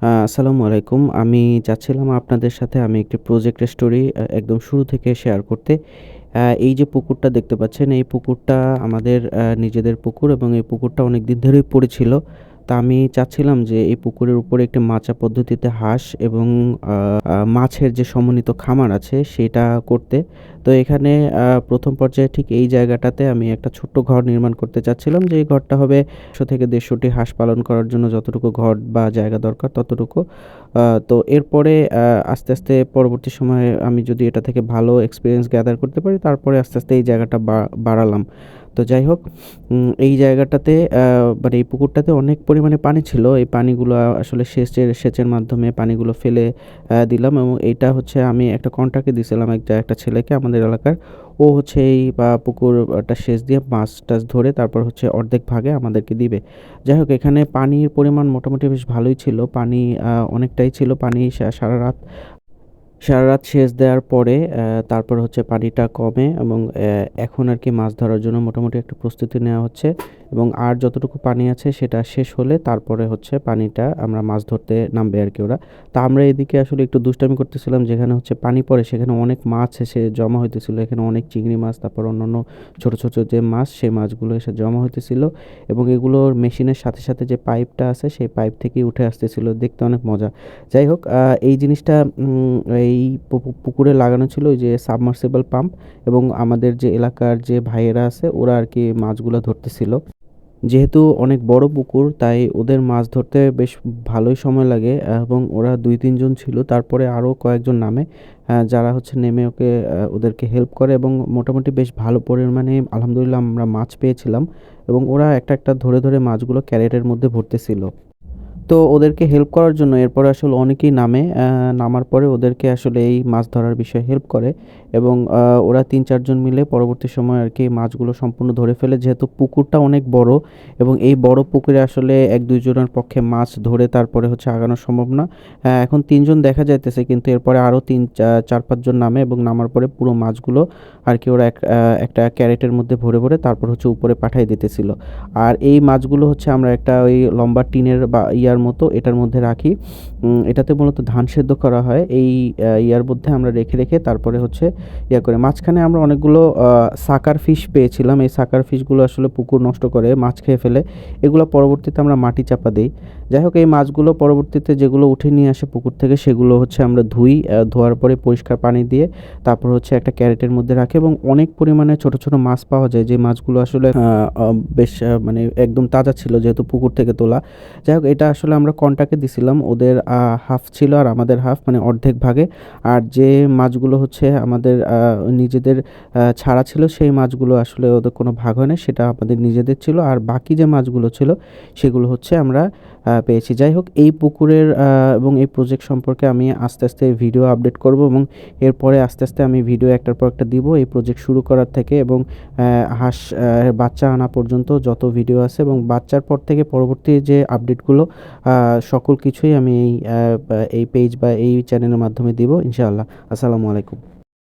আসসালামু আলাইকুম। আমি চাচ্ছিলাম আপনাদের সাথে আমি একটি প্রজেক্টের স্টোরি একদম শুরু থেকে শেয়ার করতে। এই যে পুকুরটা দেখতে পাচ্ছেন, এই পুকুরটা আমাদের নিজেদের পুকুর এবং এই পুকুরটা অনেকদিন ধরেই পড়েছিল। তা আমি চাচ্ছিলাম যে এই পুকুরের উপরে একটি মাচা পদ্ধতিতে হাঁস এবং আ আ মাছের যে সমন্বিত খামার আছে সেটা করতে। তো এখানে ১ম পর্যায়ে ঠিক এই জায়গাটাতে আমি একটা ছোট্ট ঘর নির্মাণ করতে চাচ্ছিলাম, যে এই ঘরটা হবে ১০০ থেকে ১৫০ টি হাঁস পালন করার জন্য যতটুকু ঘর বা জায়গা দরকার ততটুকু। তো এরপরে আস্তে, আস্তে পরবর্তী সময়ে আমি যদি এটা থেকে ভালো এক্সপেরিয়েন্স গ্যাদার করতে পারি, তারপরে আস্তে, আস্তে এই জায়গাটা বাড়ালাম। তো যাই হোক, এই জায়গাটাতে মানে এই পুকুরটাতে অনেক পরিমাণে পানি ছিল। এই পানিগুলো আসলে সেচের মাধ্যমে পানিগুলো ফেলে দিলাম এবং এইটা হচ্ছে আমি একটা কন্ট্রাক্টে দিছিলাম একটা ছেলেকে আমাদের এলাকার। ও হচ্ছে এই পুকুরটা সেচ দিয়ে মাছ-টাছ ধরে তারপর হচ্ছে অর্ধেক ভাগে আমাদেরকে দিবে। যাই হোক, এখানে পানির পরিমাণ মোটামুটি বেশ ভালোই ছিল। পানি অনেকটাই ছিল। পানি সারারাত সেচ দেওয়ার পরে তারপর হচ্ছে পানিটা কমে এবং এখন আরকি মাছ ধরার জন্য মোটামুটি একটা প্রস্তুতি নেওয়া হচ্ছে এবং আর যতটুকু পানি আছে সেটা শেষ হলে তারপরে হচ্ছে পানিটা আমরা মাছ ধরতে নামবে আরকি ওরা। তা আমরা এদিকে আসলে একটু দুষ্টামি করতেছিলাম, যেখানে হচ্ছে পানি পড়ে সেখানে অনেক মাছ এসে জমা হইতেছিল। এখানে অনেক চিংড়ি মাছ, তারপর অন্যান্য ছোট, ছোট যে মাছ, সেই মাছগুলো এসে জমা হইতেছিল এবং এগুলোর মেশিনের সাথে, সাথে যে পাইপটা আছে সেই পাইপ থেকেই উঠে আসতেছিল। দেখতে অনেক মজা। যাই হোক, এই জিনিসটা এই পুকুরে লাগানো ছিল ওই যে সাবমার্সিবল পাম্প এবং আমাদের যে এলাকার যে ভাইয়েরা আছে ওরা আরকি মাছগুলা ধরতেছিল। যেহেতু অনেক বড় পুকুর তাই ওদের মাছ ধরতে বেশ ভালোই সময় লাগে এবং ওরা ২-৩ জন ছিল। তারপরে আরও কয়েকজন নামে, যারা হচ্ছে নেমে ওদেরকে হেল্প করে এবং মোটামুটি বেশ ভালো পরিমাণে আলহামদুলিল্লাহ আমরা মাছ পেয়েছিলাম এবং ওরা একটা, একটা ধরে, ধরে মাছগুলো ক্যারেটের মধ্যে ভরতেছিল। তো ওদেরকে হেল্প করার জন্য এরপরে আসলে অনেকেই নামে। নামার পরে ওদেরকে আসলে এই মাছ ধরার বিষয়ে হেল্প করে এবং ওরা ৩-৪ জন মিলে পরবর্তী সময়ে আরকি মাছগুলো সম্পূর্ণ ধরে ফেলে। যেহেতু পুকুরটা অনেক বড় এবং এই বড় পুকুরে আসলে ১-২ জনের পক্ষে মাছ ধরে তারপরে হচ্ছে আগানো সম্ভব না। এখন ৩ জন দেখা যাইতেছে, কিন্তু এরপরে আরও ৪-৫ জন নামে এবং নামার পরে পুরো মাছগুলো আরকি ওরা একটা ক্যারেটের মধ্যে ভরে, ভরে তারপর হচ্ছে উপরে পাঠায় দিতেছিল। আর এই মাছগুলো হচ্ছে আমরা একটা ওই লম্বা টিনের বা ইয়ার মতো এটার মধ্যে রাখি। এটাতে মূলত ধান সেদ্ধ করা হয়। এই ইয়ার মধ্যে আমরা রেখে, রেখে তারপরে হচ্ছে করে মাঝখানে আমরা অনেকগুলো সাকার ফিশ পেয়েছিলাম। এই সাকার ফিশগুলো আসলে পুকুর নষ্ট করে, মাছ খেয়ে ফেলে। এগুলো পরবর্তীতে আমরা মাটি চাপা দেই। যাই হোক, এই মাছগুলো পরবর্তীতে যেগুলো উঠে নিয়ে আসে পুকুর থেকে সেগুলো হচ্ছে আমরা ধুই। ধোয়ার পরে পরিষ্কার পানি দিয়ে তারপর হচ্ছে একটা ক্যারেটের মধ্যে রাখি এবং অনেক পরিমাণে ছোট, ছোট মাছ পাওয়া যায়, যে মাছগুলো আসলে আ আ বেশ মানে একদম তাজা ছিল যেহেতু পুকুর থেকে তোলা। যাই হোক, এটা আসলে আমরা কন্ট্রাক্টে দিছিলাম। ওদের হাফ ছিল আর আমাদের হাফ, মানে অর্ধেক ভাগে। আর যে মাছগুলো হচ্ছে আমাদের নিজেদের ছাড়া ছিল সেই মাছগুলো আসলে ওদের কোনো ভাগ হয় নাই। সেটা আমাদের নিজেদের ছিল। আর বাকি যে মাছগুলো ছিল সেগুলো হচ্ছে আমরা পেয়েছি। যাই হোক, এই পুকুরের এবং এই প্রজেক্ট সম্পর্কে আমি আস্তে, আস্তে ভিডিও আপডেট করব এবং এরপরে আস্তে, আস্তে আমি ভিডিও একটার পর একটা দিব এই প্রজেক্ট শুরু করার থেকে এবং হাঁস বাচ্চা আনা পর্যন্ত যত ভিডিও আছে এবং বাচ্চার পর থেকে পরবর্তী যে আপডেটগুলো সকল কিছুই আমি এই পেজ বা এই চ্যানেলের মাধ্যমে দিব ইনশাআল্লাহ। আসসালামু আলাইকুম।